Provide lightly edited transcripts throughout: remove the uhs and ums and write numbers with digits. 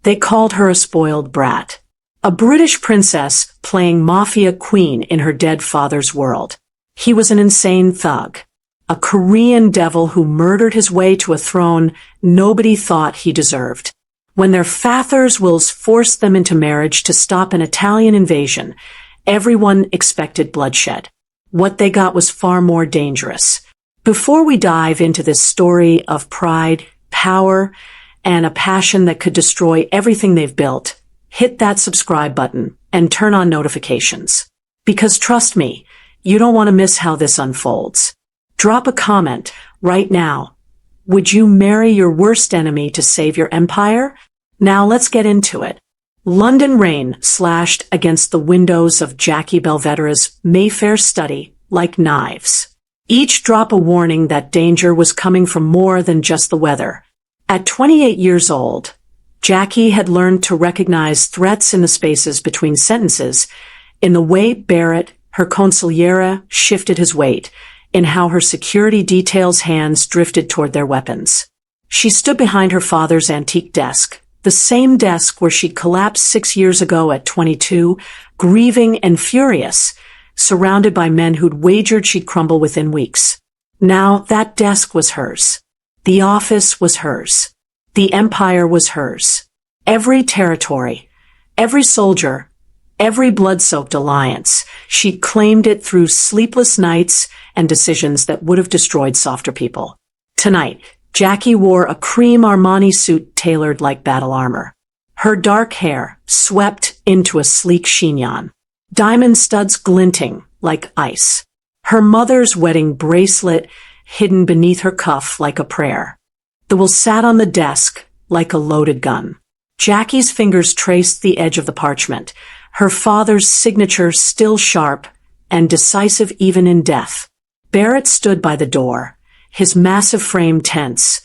They called her a spoiled brat. A British princess playing mafia queen in her dead father's world. He was an insane thug. A Korean devil who murdered his way to a throne nobody thought he deserved. When their father's wills forced them into marriage to stop an Italian invasion, everyone expected bloodshed. What they got was far more dangerous. Before we dive into this story of pride, power, and a passion that could destroy everything they've built, hit that subscribe button and turn on notifications. Because trust me, you don't want to miss how this unfolds. Drop a comment right now. Would you marry your worst enemy to save your empire? Now let's get into it. London rain slashed against the windows of Jackie Belvedere's Mayfair study like knives. Each drop a warning that danger was coming from more than just the weather. At 28 years old, Jackie had learned to recognize threats in the spaces between sentences, in the way Brat, her consigliere, shifted his weight, in how her security detail's hands drifted toward their weapons. She stood behind her father's antique desk, the same desk where she'd collapsed 6 years ago at 22, grieving and furious, surrounded by men who'd wagered she'd crumble within weeks. Now that desk was hers. The office was hers. The empire was hers. Every territory, every soldier, every blood-soaked alliance, she'd claimed it through sleepless nights and decisions that would have destroyed softer people. Tonight, Jackie wore a cream Armani suit tailored like battle armor. Her dark hair swept into a sleek chignon. Diamond studs glinting like ice. Her mother's wedding bracelet hidden beneath her cuff like a prayer. The will sat on the desk like a loaded gun. Jackie's fingers traced the edge of the parchment, her father's signature still sharp and decisive even in death. Brat stood by the door, his massive frame tense,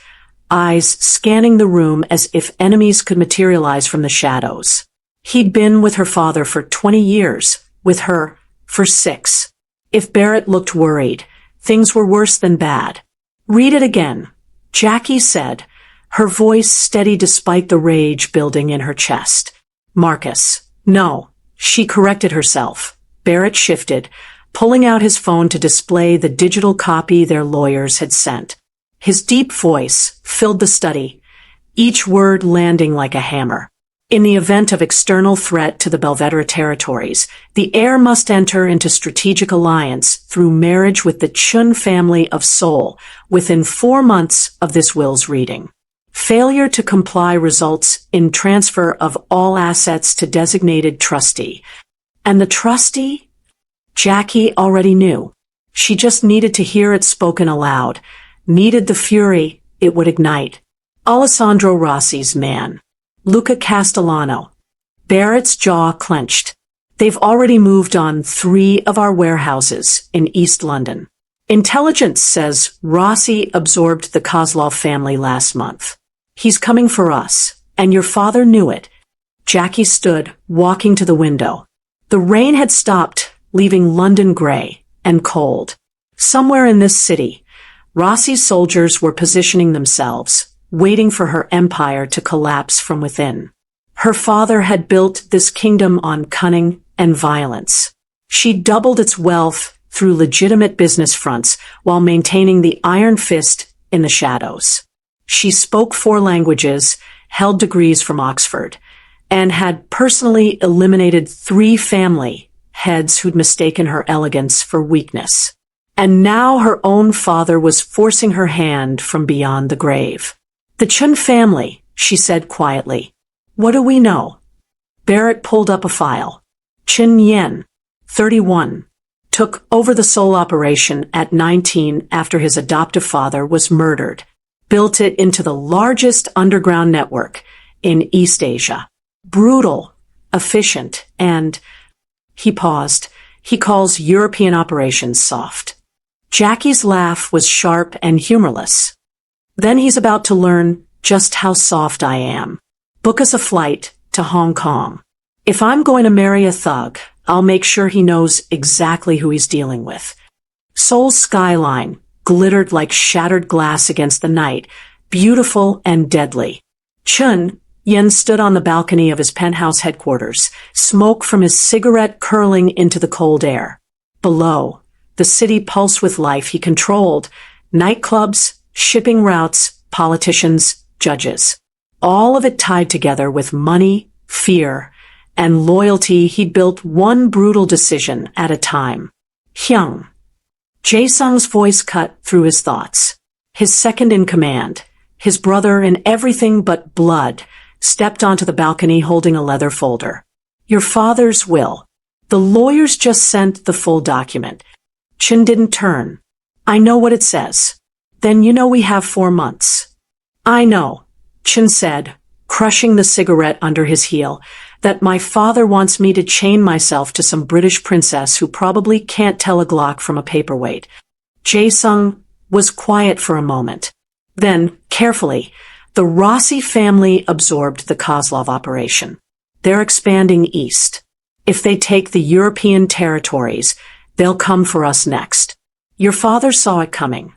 eyes scanning the room as if enemies could materialize from the shadows. He'd been with her father for 20 years, with her for 6. If Brat looked worried, things were worse than bad. "Read it again," Jackie said, her voice steady despite the rage building in her chest. "Marcus." "No," she corrected herself. Brat shifted, pulling out his phone to display the digital copy their lawyers had sent. His deep voice filled the study, each word landing like a hammer. In the event of external threat to the Belvedere territories, the heir must enter into strategic alliance through marriage with the Chen family of Seoul within 4 months of this will's reading. Failure to comply results in transfer of all assets to designated trustee. And the trustee? Jackie already knew. She just needed to hear it spoken aloud, needed the fury it would ignite. Alessandro Rossi's man. Luca Castellano. Barrett's jaw clenched. "They've already moved on 3 of our warehouses in East London. Intelligence says Rossi absorbed the Kozlov family last month. He's coming for us, and your father knew it." Jackie stood, walking to the window. The rain had stopped, leaving London gray and cold. Somewhere in this city, Rossi's soldiers were positioning themselves, waiting for her empire to collapse from within. Her father had built this kingdom on cunning and violence. She doubled its wealth through legitimate business fronts while maintaining the iron fist in the shadows. She spoke 4 languages, held degrees from Oxford, and had personally eliminated 3 family heads who'd mistaken her elegance for weakness. And now her own father was forcing her hand from beyond the grave. "The Chen family," she said quietly. "What do we know?" Brat pulled up a file. Chen Yen, 31, took over the Seoul operation at 19 after his adoptive father was murdered, built it into the largest underground network in East Asia. Brutal, efficient, and, he paused, he calls European operations soft. Jackie's laugh was sharp and humorless. "Then he's about to learn just how soft I am. Book us a flight to Hong Kong. If I'm going to marry a thug, I'll make sure he knows exactly who he's dealing with." Seoul's skyline glittered like shattered glass against the night, beautiful and deadly. Chen, Yen stood on the balcony of his penthouse headquarters, smoke from his cigarette curling into the cold air. Below, the city pulsed with life he controlled: nightclubs, shipping routes, politicians, judges. All of it tied together with money, fear, and loyalty. He built one brutal decision at a time. Hyung. Jae-sung's voice cut through his thoughts. His second in command, his brother in everything but blood, stepped onto the balcony holding a leather folder. Your father's will. The lawyers just sent the full document. Chen didn't turn. I know what it says. Then you know we have 4 months. I know, Chen said, crushing the cigarette under his heel, that my father wants me to chain myself to some British princess who probably can't tell a Glock from a paperweight. Jae-sung was quiet for a moment. Then, carefully, the Rossi family absorbed the Kozlov operation. They're expanding east. If they take the European territories, they'll come for us next. Your father saw it coming.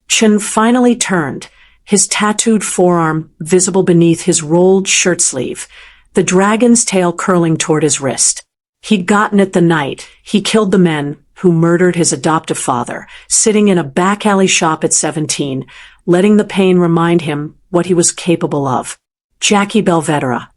Chen finally turned, his tattooed forearm visible beneath his rolled shirt sleeve, the dragon's tail curling toward his wrist. He'd gotten it the night he killed the men who murdered his adoptive father, sitting in a back alley shop at 17, letting the pain remind him what he was capable of. Jackie Belvedere,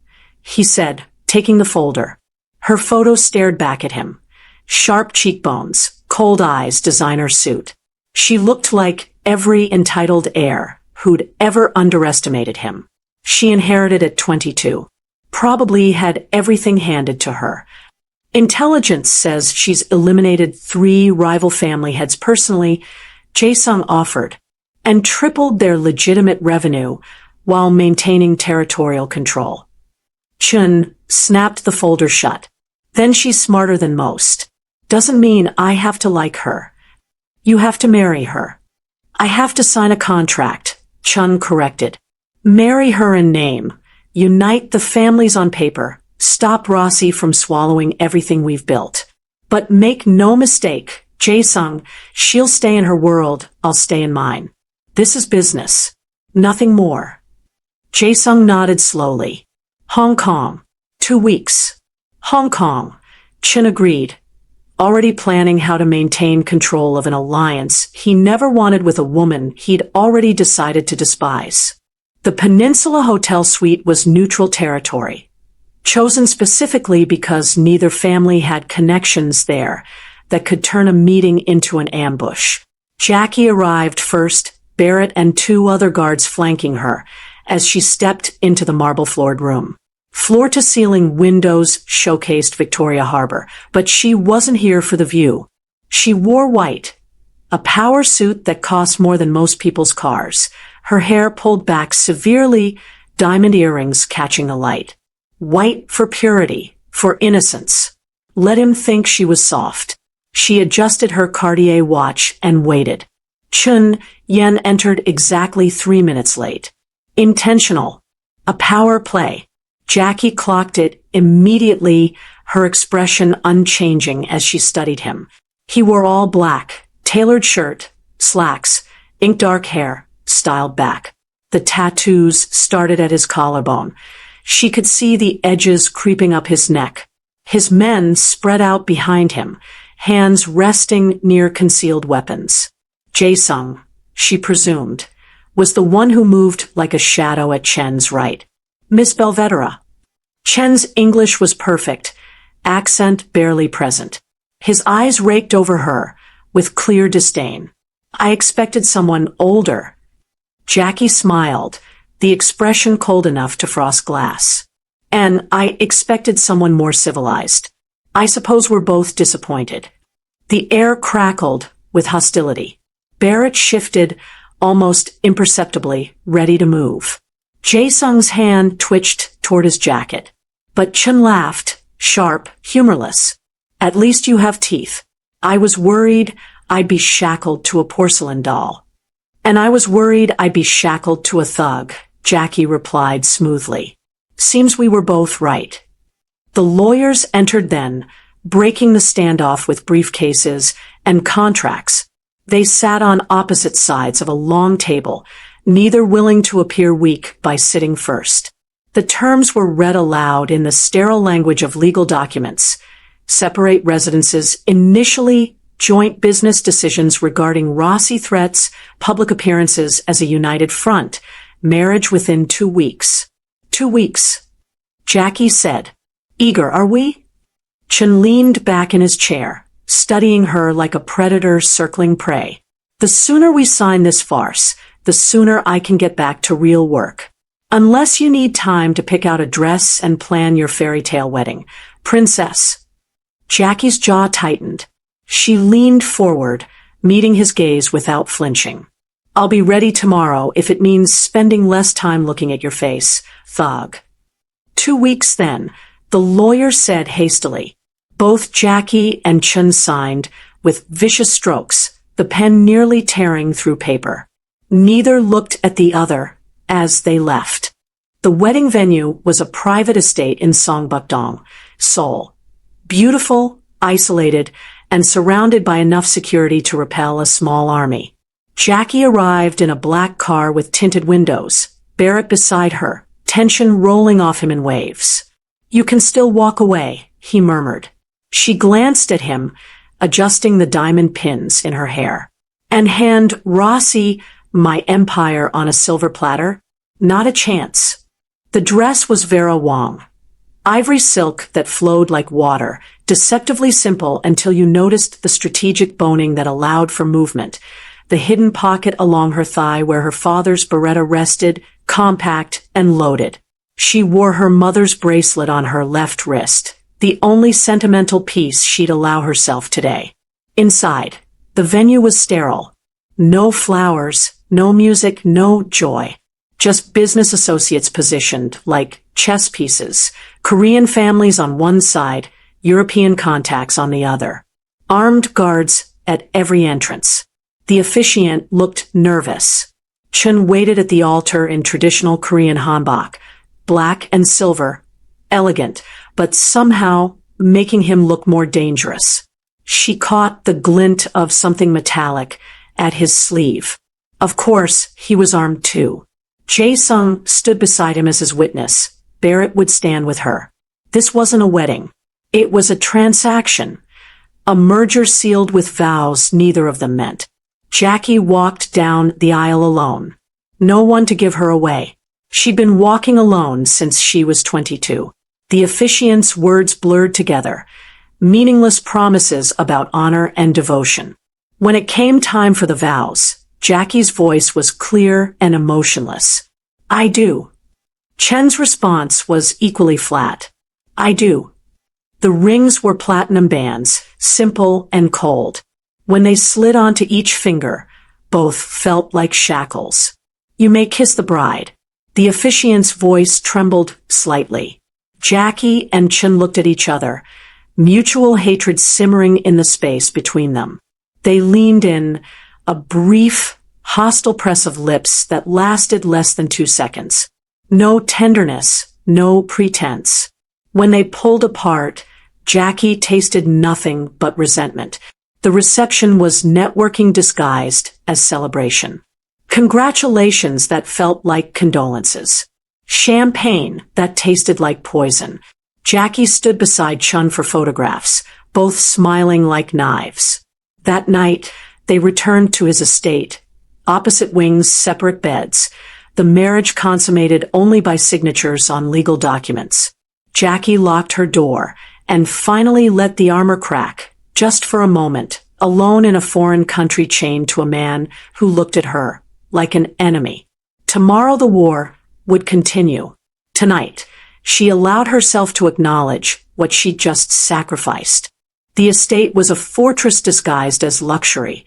he said, taking the folder. Her photo stared back at him. Sharp cheekbones, cold eyes, designer suit. She looked like every entitled heir who'd ever underestimated him. She inherited at 22. Probably had everything handed to her. Intelligence says she's eliminated 3 rival family heads personally, Jae-sung offered, and tripled their legitimate revenue while maintaining territorial control. Chun snapped the folder shut. Then she's smarter than most. Doesn't mean I have to like her. You have to marry her. I have to sign a contract, Chun corrected. Marry her in name. Unite the families on paper. Stop Rossi from swallowing everything we've built. But make no mistake, Jae-sung, she'll stay in her world, I'll stay in mine. This is business. Nothing more. Jae-sung nodded slowly. Hong Kong. 2 weeks. Hong Kong. Chen agreed. Already planning how to maintain control of an alliance he never wanted with a woman he'd already decided to despise. The Peninsula Hotel suite was neutral territory, chosen specifically because neither family had connections there that could turn a meeting into an ambush. Jackie arrived first, Barrett and 2 other guards flanking her as she stepped into the marble-floored room. Floor-to-ceiling windows showcased Victoria Harbor, but she wasn't here for the view. She wore white, a power suit that cost more than most people's cars, her hair pulled back severely, diamond earrings catching the light. White for purity, for innocence. Let him think she was soft. She adjusted her Cartier watch and waited. Chun Yen entered exactly 3 minutes late. Intentional. A power play. Jackie clocked it immediately, her expression unchanging as she studied him. He wore all black, tailored shirt, slacks, ink-dark hair, styled back. The tattoos started at his collarbone. She could see the edges creeping up his neck. His men spread out behind him, hands resting near concealed weapons. Jae-sung, she presumed, was the one who moved like a shadow at Chen's right. Miss Belvedere. Chen's English was perfect, accent barely present. His eyes raked over her, with clear disdain. I expected someone older. Jackie smiled, the expression cold enough to frost glass. And I expected someone more civilized. I suppose we're both disappointed. The air crackled with hostility. Barrett shifted, almost imperceptibly, ready to move. Jae-sung's hand twitched toward his jacket. But Chen laughed, sharp, humorless. At least you have teeth. I was worried I'd be shackled to a porcelain doll. And I was worried I'd be shackled to a thug, Jackie replied smoothly. Seems we were both right. The lawyers entered then, breaking the standoff with briefcases and contracts. They sat on opposite sides of a long table, neither willing to appear weak by sitting first. The terms were read aloud in the sterile language of legal documents. Separate residences, initially joint business decisions regarding Rossi threats, public appearances as a united front, marriage within 2 weeks. 2 weeks, Jackie said. Eager, are we? Chen leaned back in his chair, studying her like a predator circling prey. The sooner we sign this farce, the sooner I can get back to real work. Unless you need time to pick out a dress and plan your fairy tale wedding, princess. Jackie's jaw tightened. She leaned forward, meeting his gaze without flinching. I'll be ready tomorrow if it means spending less time looking at your face, thug. 2 weeks then, the lawyer said hastily. Both Jackie and Chen signed, with vicious strokes, the pen nearly tearing through paper. Neither looked at the other as they left. The wedding venue was a private estate in Songbukdong, Seoul. Beautiful, isolated, and surrounded by enough security to repel a small army. Jackie arrived in a black car with tinted windows, Barrett beside her, tension rolling off him in waves. You can still walk away, he murmured. She glanced at him, adjusting the diamond pins in her hair. And hand Rossi my empire on a silver platter? Not a chance. The dress was Vera Wang. Ivory silk that flowed like water, deceptively simple until you noticed the strategic boning that allowed for movement, the hidden pocket along her thigh where her father's Beretta rested, compact and loaded. She wore her mother's bracelet on her left wrist, the only sentimental piece she'd allow herself today. Inside, the venue was sterile. No flowers, no music, no joy. Just business associates positioned like chess pieces, Korean families on one side, European contacts on the other. Armed guards at every entrance. The officiant looked nervous. Chen waited at the altar in traditional Korean hanbok, black and silver, elegant, but somehow making him look more dangerous. She caught the glint of something metallic at his sleeve. Of course, he was armed too. Jae-sung stood beside him as his witness. Barrett would stand with her. This wasn't a wedding. It was a transaction. A merger sealed with vows neither of them meant. Jackie walked down the aisle alone. No one to give her away. She'd been walking alone since she was 22. The officiant's words blurred together. Meaningless promises about honor and devotion. When it came time for the vows, Jackie's voice was clear and emotionless. I do. Chen's response was equally flat. I do. The rings were platinum bands, simple and cold. When they slid onto each finger, both felt like shackles. You may kiss the bride. The officiant's voice trembled slightly. Jackie and Chen looked at each other, mutual hatred simmering in the space between them. They leaned in, a brief, hostile press of lips that lasted less than 2 seconds. No tenderness, no pretense. When they pulled apart, Jackie tasted nothing but resentment. The reception was networking disguised as celebration. Congratulations that felt like condolences. Champagne that tasted like poison. Jackie stood beside Chen for photographs, both smiling like knives. That night, they returned to his estate. Opposite wings, separate beds. The marriage consummated only by signatures on legal documents. Jackie locked her door and finally let the armor crack, just for a moment, alone in a foreign country chained to a man who looked at her like an enemy. Tomorrow the war would continue. Tonight, she allowed herself to acknowledge what she'd just sacrificed. The estate was a fortress disguised as luxury.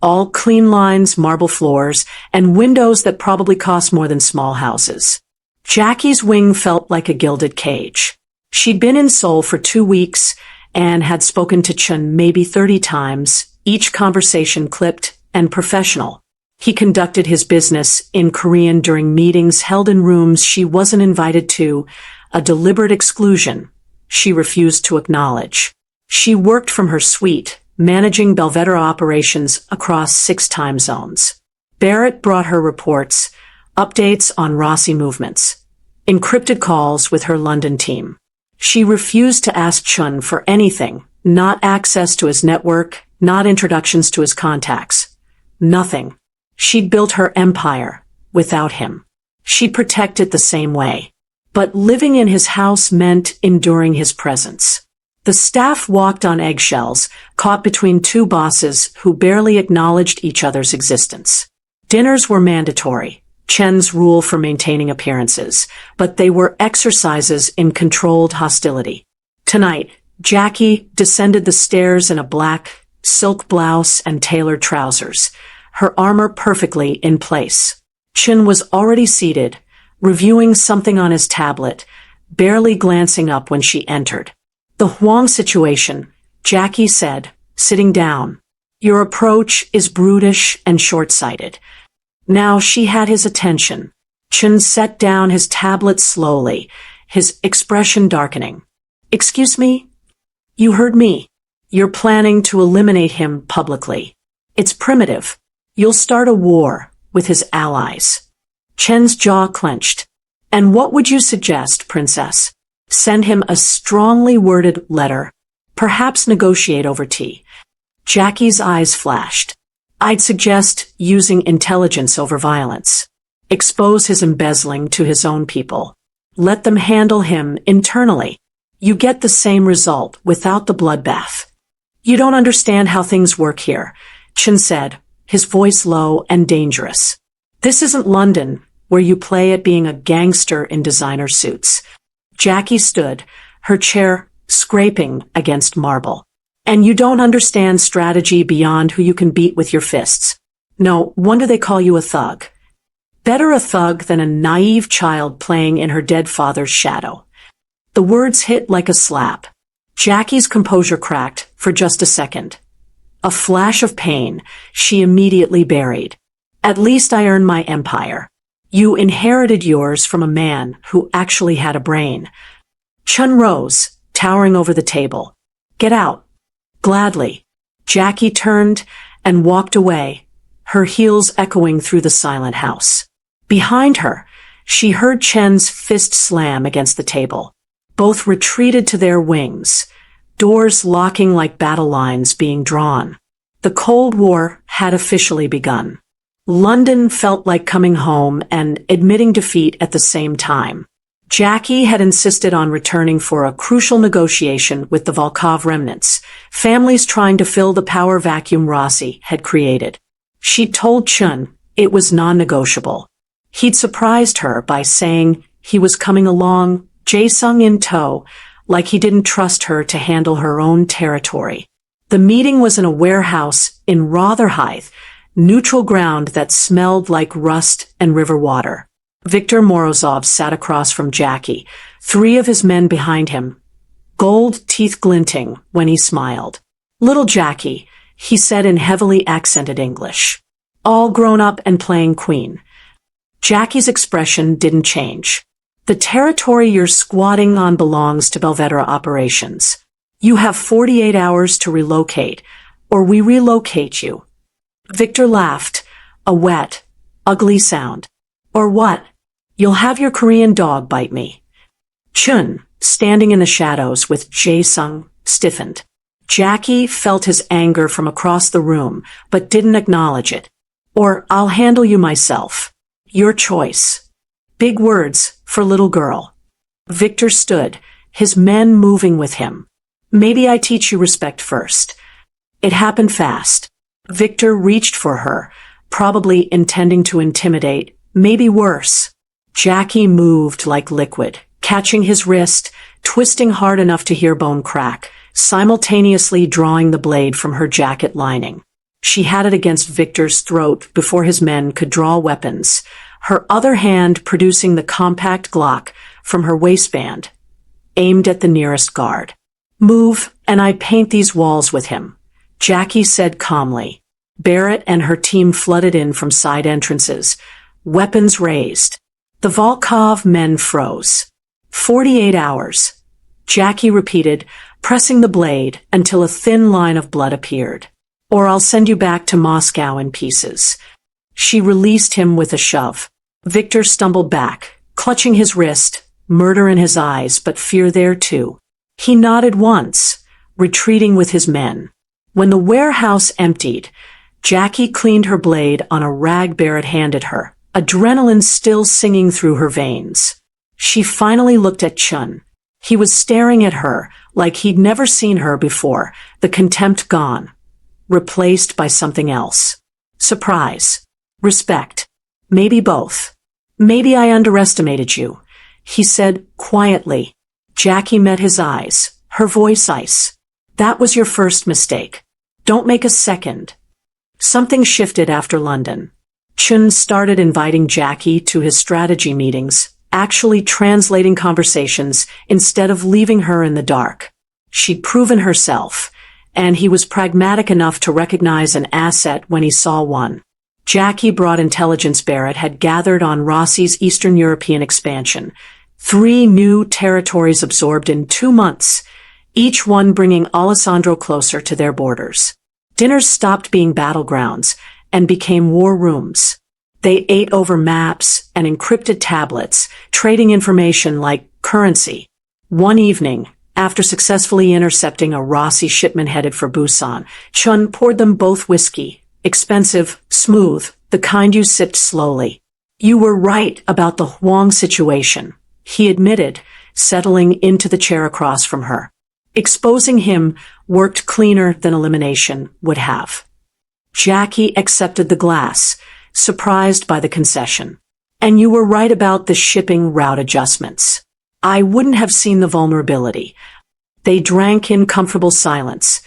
All clean lines, marble floors, and windows that probably cost more than small houses. Jackie's wing felt like a gilded cage. She'd been in Seoul for 2 weeks and had spoken to Chen maybe 30 times, each conversation clipped and professional. He conducted his business in Korean during meetings held in rooms she wasn't invited to, a deliberate exclusion she refused to acknowledge. She worked from her suite, managing Belvedere operations across 6 time zones. Barrett brought her reports, updates on Rossi movements. encrypted calls with her London team. She refused to ask Chen for anything, not access to his network, not introductions to his contacts. Nothing. She'd built her empire without him. She'd protect it the same way. But living in his house meant enduring his presence. The staff walked on eggshells, caught between two bosses who barely acknowledged each other's existence. Dinners were mandatory, Chen's rule for maintaining appearances, but they were exercises in controlled hostility. Tonight, Jackie descended the stairs in a black, silk blouse and tailored trousers, her armor perfectly in place. Chen was already seated, reviewing something on his tablet, barely glancing up when she entered. The Huang situation, Jackie said, sitting down. Your approach is brutish and short-sighted. Now she had his attention. Chen set down his tablet slowly, his expression darkening. Excuse me? You heard me. You're planning to eliminate him publicly. It's primitive. You'll start a war with his allies. Chen's jaw clenched. And what would you suggest, Princess? Send him a strongly worded letter. Perhaps negotiate over tea. Jackie's eyes flashed. I'd suggest using intelligence over violence. Expose his embezzling to his own people. Let them handle him internally. You get the same result without the bloodbath. You don't understand how things work here, Chen said, his voice low and dangerous. This isn't London, where you play at being a gangster in designer suits. Jackie stood, her chair scraping against marble. And you don't understand strategy beyond who you can beat with your fists. No wonder they call you a thug. Better a thug than a naive child playing in her dead father's shadow. The words hit like a slap. Jackie's composure cracked for just a second. A flash of pain she immediately buried. At least I earned my empire. You inherited yours from a man who actually had a brain. Chen rose, towering over the table. Get out. Gladly. Jackie turned and walked away, her heels echoing through the silent house. Behind her, she heard Chen's fist slam against the table. Both retreated to their wings, doors locking like battle lines being drawn. The Cold War had officially begun. London felt like coming home and admitting defeat at the same time. Jackie had insisted on returning for a crucial negotiation with the Volkov remnants, families trying to fill the power vacuum Rossi had created. She told Chen it was non-negotiable. He'd surprised her by saying he was coming along, Jae-sung in tow, like he didn't trust her to handle her own territory. The meeting was in a warehouse in Rotherhithe, neutral ground that smelled like rust and river water. Viktor Morozov sat across from Jackie, 3 of his men behind him, gold teeth glinting when he smiled. Little Jackie, he said in heavily accented English. All grown up and playing queen. Jackie's expression didn't change. The territory you're squatting on belongs to Belvedere Operations. You have 48 hours to relocate, or we relocate you. Victor laughed, a wet, ugly sound. Or what? You'll have your Korean dog bite me. Chun, standing in the shadows with Jae-sung, stiffened. Jackie felt his anger from across the room, but didn't acknowledge it. Or I'll handle you myself. Your choice. Big words for little girl. Victor stood, his men moving with him. Maybe I teach you respect first. It happened fast. Victor reached for her, probably intending to intimidate, maybe worse. Jackie moved like liquid, catching his wrist, twisting hard enough to hear bone crack, simultaneously drawing the blade from her jacket lining. She had it against Victor's throat before his men could draw weapons, her other hand producing the compact Glock from her waistband, aimed at the nearest guard. Move, and I paint these walls with him, Jackie said calmly. Barrett and her team flooded in from side entrances, weapons raised. The Volkov men froze. 48 hours. Jackie repeated, pressing the blade until a thin line of blood appeared. Or I'll send you back to Moscow in pieces. She released him with a shove. Victor stumbled back, clutching his wrist, murder in his eyes, but fear there too. He nodded once, retreating with his men. When the warehouse emptied, Jackie cleaned her blade on a rag Barrett handed her, adrenaline still singing through her veins. She finally looked at Chen. He was staring at her like he'd never seen her before, the contempt gone, replaced by something else. Surprise. Respect. Maybe both. Maybe I underestimated you, he said quietly. Jackie met his eyes, her voice ice. That was your first mistake. Don't make a second. Something shifted after London. Chen started inviting Jackie to his strategy meetings, actually translating conversations instead of leaving her in the dark. She'd proven herself, and he was pragmatic enough to recognize an asset when he saw one. Jackie brought intelligence Barrett had gathered on Rossi's Eastern European expansion. 3 new territories absorbed in 2 months, each one bringing Alessandro closer to their borders. Dinners stopped being battlegrounds and became war rooms. They ate over maps and encrypted tablets, trading information like currency. One evening, after successfully intercepting a Rossi shipment headed for Busan, Chen poured them both whiskey, expensive, smooth, the kind you sipped slowly. You were right about the Huang situation, he admitted, settling into the chair across from her. Exposing him worked cleaner than elimination would have. Jackie accepted the glass, surprised by the concession. And you were right about the shipping route adjustments. I wouldn't have seen the vulnerability. They drank in comfortable silence,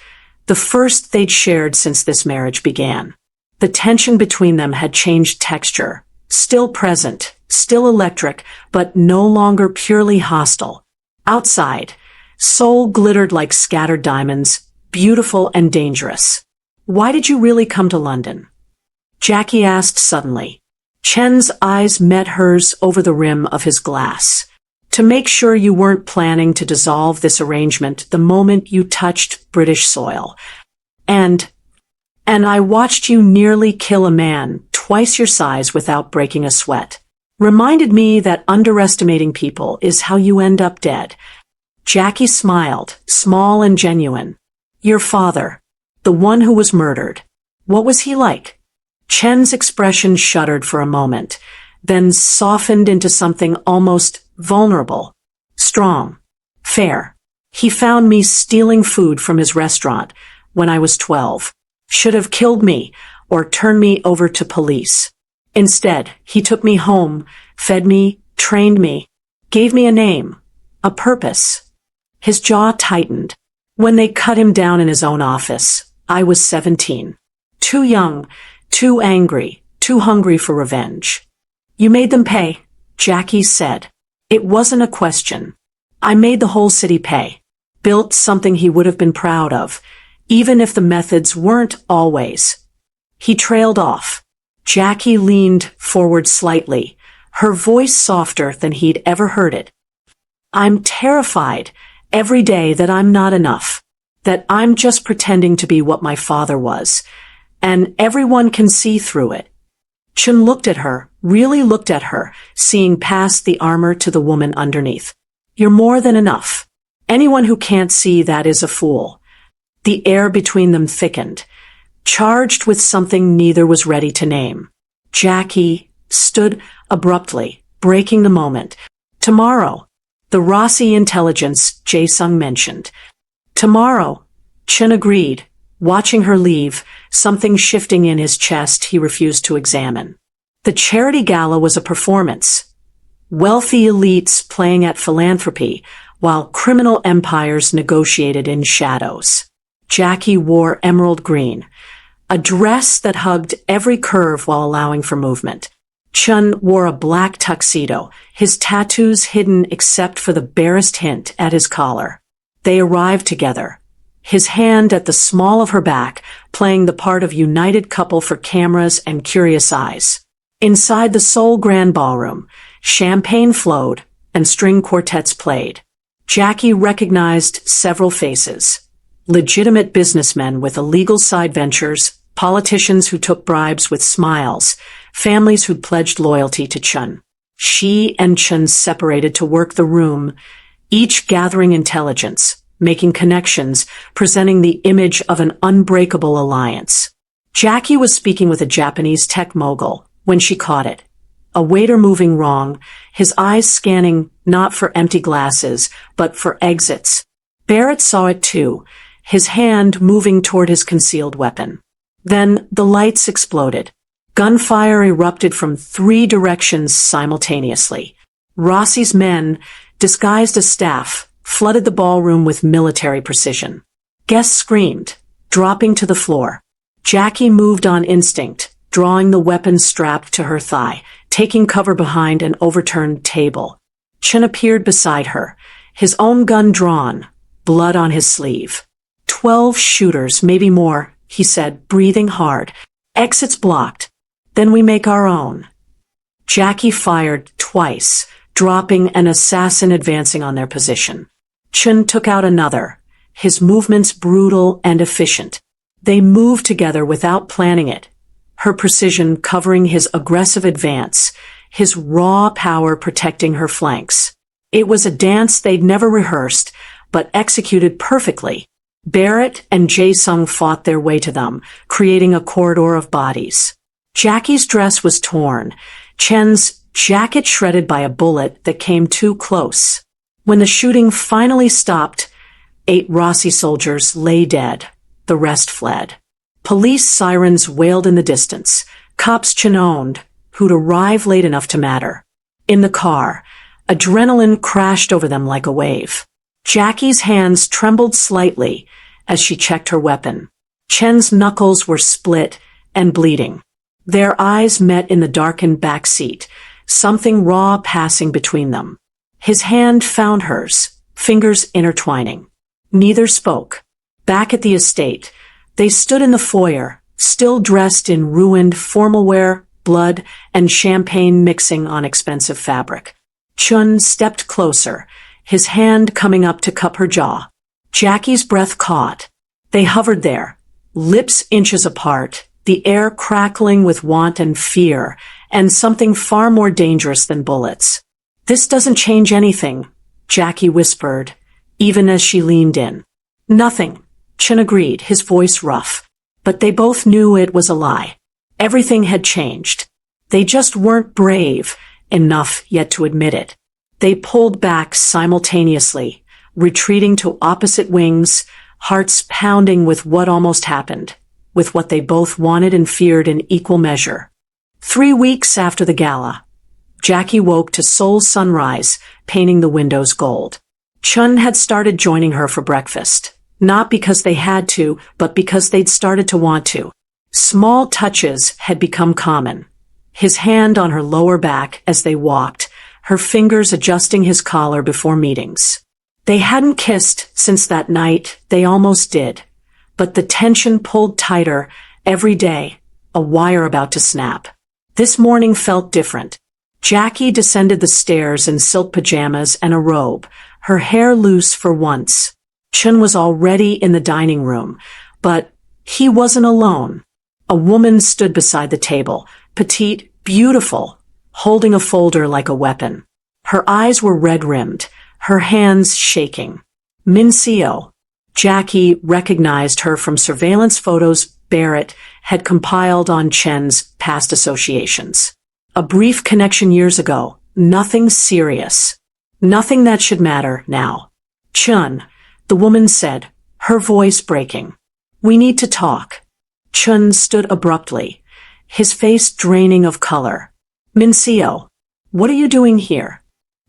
the first they'd shared since this marriage began. The tension between them had changed texture, still present, still electric, but no longer purely hostile. Outside, Seoul glittered like scattered diamonds, beautiful and dangerous. Why did you really come to London? Jackie asked suddenly. Chen's eyes met hers over the rim of his glass. To make sure you weren't planning to dissolve this arrangement the moment you touched British soil. And I watched you nearly kill a man twice your size without breaking a sweat. Reminded me that underestimating people is how you end up dead. Jackie smiled, small and genuine. Your father, the one who was murdered. What was he like? Chen's expression shuddered for a moment, then softened into something almost vulnerable. Strong. Fair. He found me stealing food from his restaurant when I was 12. Should have killed me or turned me over to police. Instead, he took me home, fed me, trained me, gave me a name, a purpose. His jaw tightened. When they cut him down in his own office, I was 17. Too young, too angry, too hungry for revenge. You made them pay, Jackie said. It wasn't a question. I made the whole city pay. Built something he would have been proud of, even if the methods weren't always. He trailed off. Jackie leaned forward slightly, her voice softer than he'd ever heard it. I'm terrified every day that I'm not enough, that I'm just pretending to be what my father was, and everyone can see through it. Chen looked at her, really looked at her, seeing past the armor to the woman underneath. You're more than enough. Anyone who can't see that is a fool. The air between them thickened, charged with something neither was ready to name. Jackie stood abruptly, breaking the moment. Tomorrow, the Rossi intelligence Jae-sung mentioned. Tomorrow, Chen agreed, watching her leave, something shifting in his chest he refused to examine. The charity gala was a performance. Wealthy elites playing at philanthropy, while criminal empires negotiated in shadows. Jackie wore emerald green, a dress that hugged every curve while allowing for movement. Chen wore a black tuxedo, his tattoos hidden except for the barest hint at his collar. They arrived together, his hand at the small of her back, playing the part of united couple for cameras and curious eyes. Inside the Seoul Grand Ballroom, champagne flowed and string quartets played. Jackie recognized several faces. Legitimate businessmen with illegal side ventures, politicians who took bribes with smiles, families who'd pledged loyalty to Chen. She and Chen separated to work the room, each gathering intelligence, making connections, presenting the image of an unbreakable alliance. Jackie was speaking with a Japanese tech mogul when she caught it. A waiter moving wrong, his eyes scanning not for empty glasses, but for exits. Barrett saw it too, his hand moving toward his concealed weapon. Then the lights exploded. Gunfire erupted from 3 directions simultaneously. Rossi's men, disguised as staff, flooded the ballroom with military precision. Guests screamed, dropping to the floor. Jackie moved on instinct, drawing the weapon strapped to her thigh, taking cover behind an overturned table. Chen appeared beside her, his own gun drawn, blood on his sleeve. 12 shooters, maybe more, he said, breathing hard. Exits blocked. Then we make our own. Jackie fired twice, dropping an assassin advancing on their position. Chen took out another, his movements brutal and efficient. They moved together without planning it, her precision covering his aggressive advance, his raw power protecting her flanks. It was a dance they'd never rehearsed, but executed perfectly. Barrett and Jae-sung fought their way to them, creating a corridor of bodies. Jackie's dress was torn, Chen's jacket shredded by a bullet that came too close. When the shooting finally stopped, 8 Rossi soldiers lay dead. The rest fled. Police sirens wailed in the distance. Cops Chen owned, who'd arrive late enough to matter. In the car, adrenaline crashed over them like a wave. Jackie's hands trembled slightly as she checked her weapon. Chen's knuckles were split and bleeding. Their eyes met in the darkened back seat, something raw passing between them. His hand found hers, fingers intertwining. Neither spoke. Back at the estate, they stood in the foyer, still dressed in ruined formal wear, blood, and champagne mixing on expensive fabric. Chun stepped closer, his hand coming up to cup her jaw. Jackie's breath caught. They hovered there, lips inches apart, the air crackling with want and fear, and something far more dangerous than bullets. "This doesn't change anything," Jackie whispered, even as she leaned in. "Nothing," Chen agreed, his voice rough. But they both knew it was a lie. Everything had changed. They just weren't brave enough yet to admit it. They pulled back simultaneously, retreating to opposite wings, hearts pounding with what almost happened, with what they both wanted and feared in equal measure. 3 weeks after the gala, Jackie woke to Seoul's sunrise, painting the windows gold. Chun had started joining her for breakfast, not because they had to, but because they'd started to want to. Small touches had become common. His hand on her lower back as they walked, her fingers adjusting his collar before meetings. They hadn't kissed since that night, they almost did. But the tension pulled tighter every day, a wire about to snap. This morning felt different. Jackie descended the stairs in silk pajamas and a robe, her hair loose for once. Chun was already in the dining room, but he wasn't alone. A woman stood beside the table, petite, beautiful, holding a folder like a weapon. Her eyes were red-rimmed, her hands shaking. Min-seo. Jackie recognized her from surveillance photos Barrett had compiled on Chen's past associations. A brief connection years ago, nothing serious. Nothing that should matter now. Chun, the woman said, her voice breaking. "We need to talk." Chun stood abruptly, his face draining of color. "Min-seo, what are you doing here?"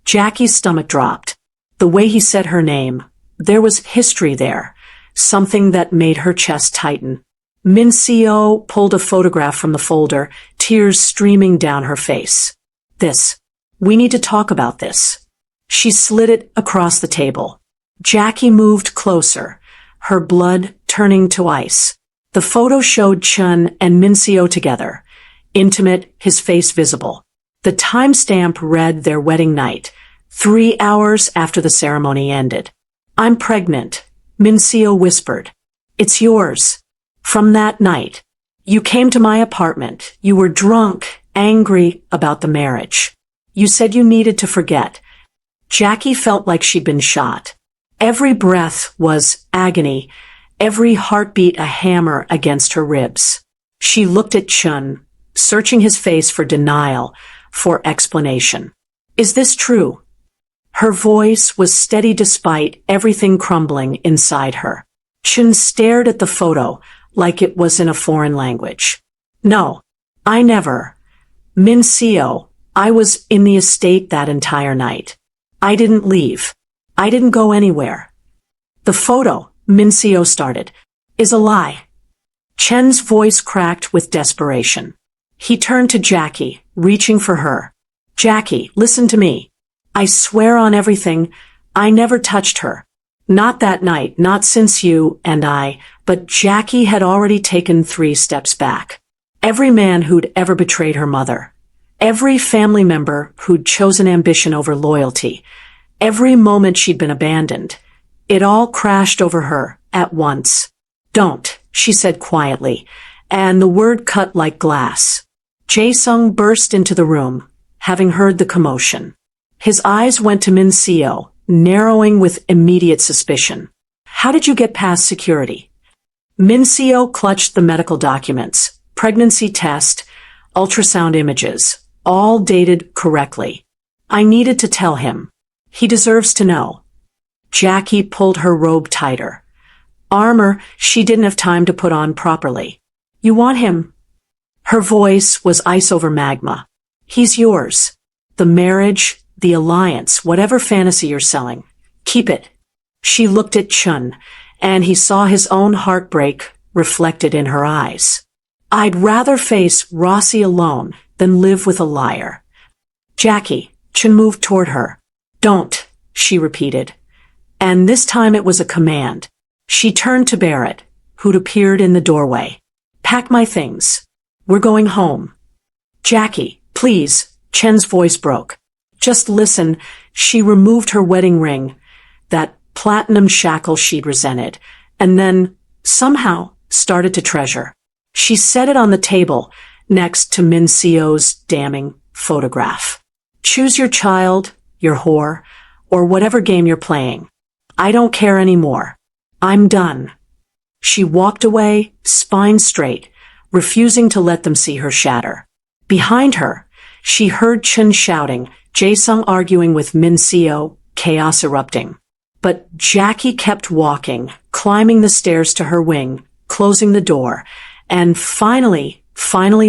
Jackie's stomach dropped. The way he said her name, there was history there, something that made her chest tighten. Min-seo pulled a photograph from the folder, tears streaming down her face. We need to talk about this." She slid it across the table. Jackie moved closer, her blood turning to ice. The photo showed Chun and Min-seo together, intimate, his face visible. The timestamp read their wedding night, 3 hours after the ceremony ended. "I'm pregnant," Min-seo whispered. "It's yours." From that night, you came to my apartment. You were drunk, angry about the marriage. You said you needed to forget. Jackie felt like she'd been shot. Every breath was agony, every heartbeat a hammer against her ribs. She looked at Chen, searching his face for denial, for explanation. Is this true? Her voice was steady despite everything crumbling inside her. Chen stared at the photo like it was in a foreign language. No, I never. Min Seo, I was in the estate that entire night. I didn't leave. I didn't go anywhere. The photo, Min Seo started, is a lie. Chen's voice cracked with desperation. He turned to Jackie, reaching for her. Jackie, listen to me. I swear on everything, I never touched her. Not that night, not since you and I, but Jackie had already taken 3 steps back. Every man who'd ever betrayed her mother. Every family member who'd chosen ambition over loyalty. Every moment she'd been abandoned. It all crashed over her, at once. Don't, she said quietly, and the word cut like glass. Jae-sung burst into the room, having heard the commotion. His eyes went to Min Seo, narrowing with immediate suspicion. How did you get past security? Min Seo clutched the medical documents, pregnancy test, ultrasound images, all dated correctly. I needed to tell him. He deserves to know. Jackie pulled her robe tighter. Armor she didn't have time to put on properly. You want him? Her voice was ice over magma. He's yours. The marriage, the alliance, whatever fantasy you're selling. Keep it. She looked at Chen, and he saw his own heartbreak reflected in her eyes. I'd rather face Rossi alone than live with a liar. Jackie, Chen moved toward her. Don't, she repeated. And this time it was a command. She turned to Brat, who'd appeared in the doorway. Pack my things. We're going home. Jackie, please, Chen's voice broke. Just listen. She removed her wedding ring, that platinum shackle she'd resented, and then, somehow, started to treasure. She set it on the table, next to Min Seo's damning photograph. Choose your child, your whore, or whatever game you're playing. I don't care anymore. I'm done. She walked away, spine straight, refusing to let them see her shatter. Behind her, she heard Chen shouting, Jae-sung arguing with Min Seo, chaos erupting. But Jackie kept walking, climbing the stairs to her wing, closing the door, and finally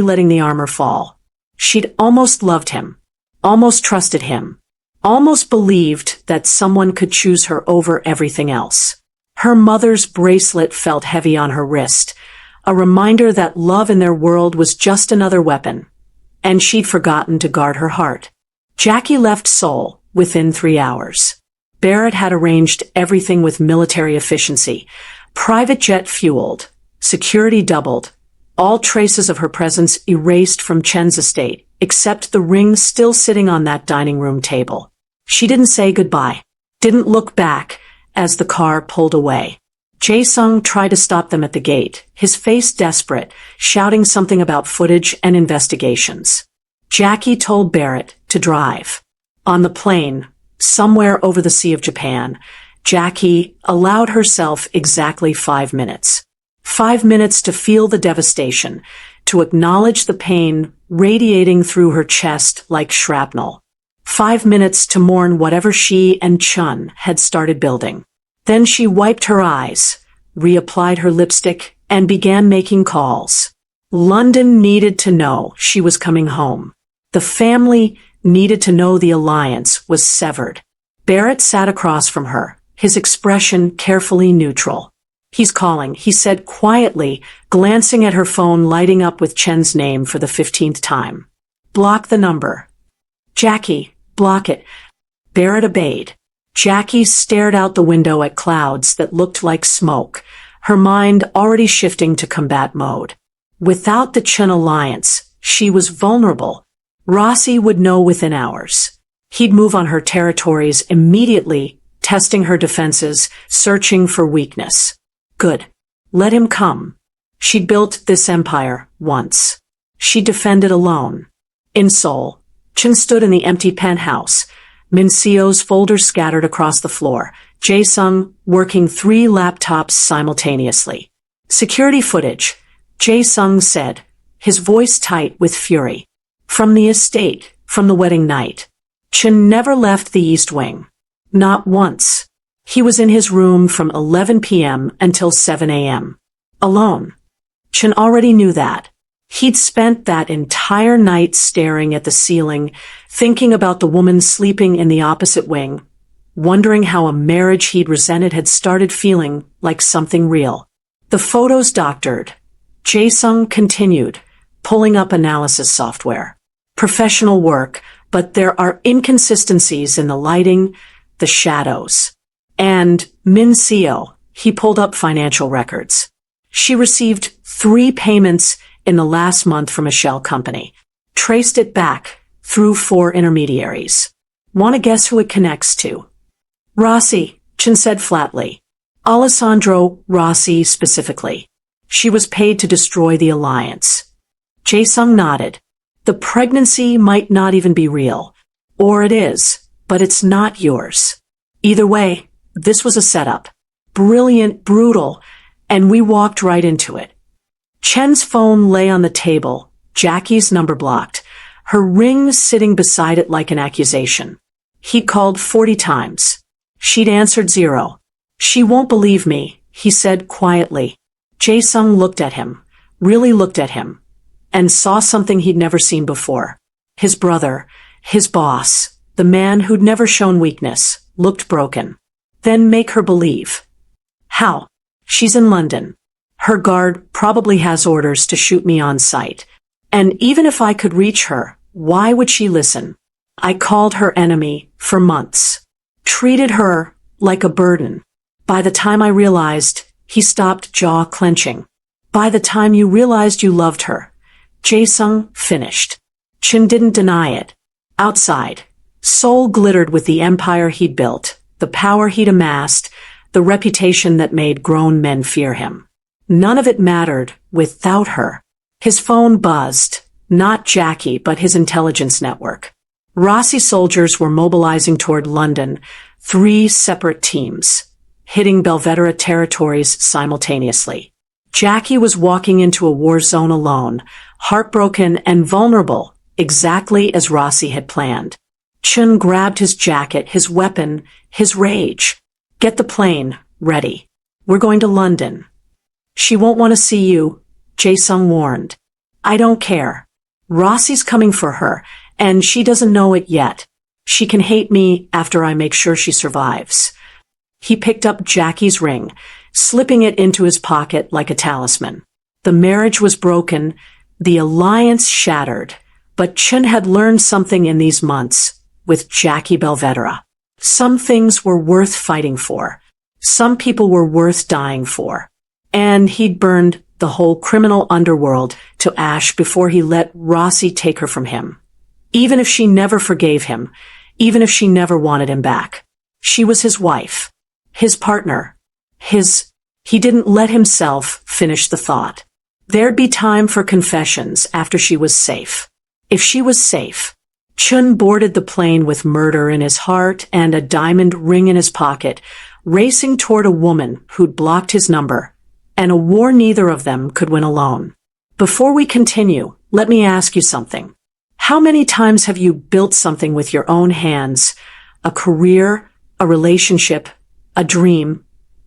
letting the armor fall. She'd almost loved him, almost trusted him, almost believed that someone could choose her over everything else. Her mother's bracelet felt heavy on her wrist, a reminder that love in their world was just another weapon, and she'd forgotten to guard her heart. Jackie left Seoul within 3 hours. Brat had arranged everything with military efficiency, private jet fueled, security doubled, all traces of her presence erased from Chen's estate, except the ring still sitting on that dining room table. She didn't say goodbye, didn't look back as the car pulled away. Jae-sung tried to stop them at the gate, his face desperate, shouting something about footage and investigations. Jackie told Brat to drive. On the plane, somewhere over the Sea of Japan, Jackie allowed herself exactly 5 minutes. 5 minutes to feel the devastation, to acknowledge the pain radiating through her chest like shrapnel. 5 minutes to mourn whatever she and Chen had started building. Then she wiped her eyes, reapplied her lipstick, and began making calls. London needed to know she was coming home. The family needed to know the alliance was severed. Brat sat across from her, his expression carefully neutral. He's calling, he said quietly, glancing at her phone lighting up with Chen's name for the 15th time. Block the number. Jackie, block it. Brat obeyed. Jackie stared out the window at clouds that looked like smoke, her mind already shifting to combat mode. Without the Chen alliance, she was vulnerable. Rossi would know within hours. He'd move on her territories immediately, testing her defenses, searching for weakness. Good. Let him come. She'd built this empire once. She defended alone. In Seoul, Chen stood in the empty penthouse, Min Seo's folders scattered across the floor, Jae-sung working 3 laptops simultaneously. Security footage, Jae-sung said, his voice tight with fury. From the estate, from the wedding night. Chen never left the East Wing. Not once. He was in his room from 11 p.m. until 7 a.m. Alone. Chen already knew that. He'd spent that entire night staring at the ceiling, thinking about the woman sleeping in the opposite wing, wondering how a marriage he'd resented had started feeling like something real. The photos doctored. Jae-sung continued, pulling up analysis software. Professional work, but there are inconsistencies in the lighting, the shadows. And Min Seo, he pulled up financial records. She received 3 payments in the last month from a shell company. Traced it back through 4 intermediaries. Want to guess who it connects to? Rossi, Chen said flatly. Alessandro Rossi specifically. She was paid to destroy the alliance. Jae-sung nodded. The pregnancy might not even be real. Or it is, but it's not yours. Either way, this was a setup. Brilliant, brutal, and we walked right into it. Chen's phone lay on the table, Jackie's number blocked, her ring sitting beside it like an accusation. He'd called 40 times. She'd answered 0. She won't believe me, he said quietly. Jae-sung looked at him, really looked at him, and saw something he'd never seen before. His brother, his boss, the man who'd never shown weakness, looked broken. Then make her believe. How? She's in London. Her guard probably has orders to shoot me on sight. And even if I could reach her, why would she listen? I called her enemy for months. Treated her like a burden. By the time I realized, he stopped, jaw clenching. By the time you realized you loved her, Jae-sung finished. Chen didn't deny it. Outside, Seoul glittered with the empire he'd built, the power he'd amassed, the reputation that made grown men fear him. None of it mattered without her. His phone buzzed, not Jackie but his intelligence network. Rossi soldiers were mobilizing toward London, 3 separate teams, hitting Belvedere territories simultaneously. Jackie was walking into a war zone alone, heartbroken and vulnerable, exactly as Rossi had planned. Chen grabbed his jacket, his weapon, his rage. Get the plane ready. We're going to London. She won't want to see you, Jae-sung warned. I don't care. Rossi's coming for her, and she doesn't know it yet. She can hate me after I make sure she survives. He picked up Jackie's ring, slipping it into his pocket like a talisman. The marriage was broken, the alliance shattered, but Chen had learned something in these months with Jackie Belvedere. Some things were worth fighting for. Some people were worth dying for. And he'd burned the whole criminal underworld to ash before he let Rossi take her from him. Even if she never forgave him, even if she never wanted him back. She was his wife, his partner, he didn't let himself finish the thought. There'd be time for confessions after she was safe. If she was safe. Chen boarded the plane with murder in his heart and a diamond ring in his pocket, racing toward a woman who'd blocked his number, and a war neither of them could win alone. Before we continue, let me ask you something. How many times have you built something with your own hands, a career, a relationship, a dream,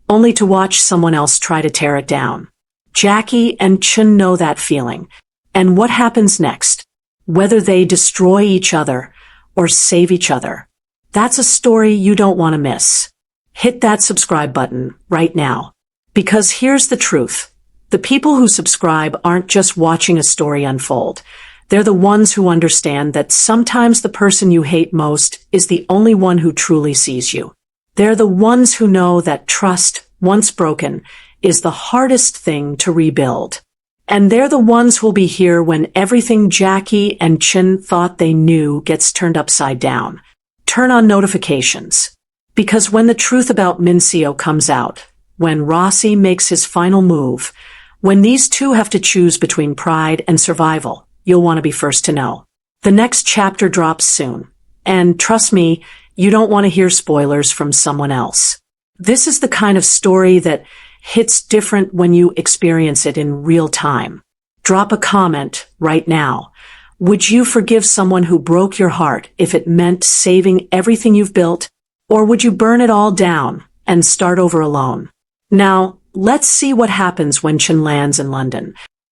only to watch someone else try to tear it down? Jackie and Chen know that feeling. And what happens next? Whether they destroy each other or save each other. That's a story you don't want to miss. Hit that subscribe button right now. Because here's the truth. The people who subscribe aren't just watching a story unfold. They're the ones who understand that sometimes the person you hate most is the only one who truly sees you. They're the ones who know that trust, once broken, is the hardest thing to rebuild. And they're the ones who'll be here when everything Jackie and Chen thought they knew gets turned upside down. Turn on notifications. Because when the truth about Min Seo comes out, when Rossi makes his final move, when these two have to choose between pride and survival, you'll want to be first to know. The next chapter drops soon. And trust me, you don't want to hear spoilers from someone else. This is the kind of story that hits different when you experience it in real time. Drop a comment right now. Would you forgive someone who broke your heart if it meant saving everything you've built? Or would you burn it all down and start over alone? Now, let's see what happens when Chen lands in London.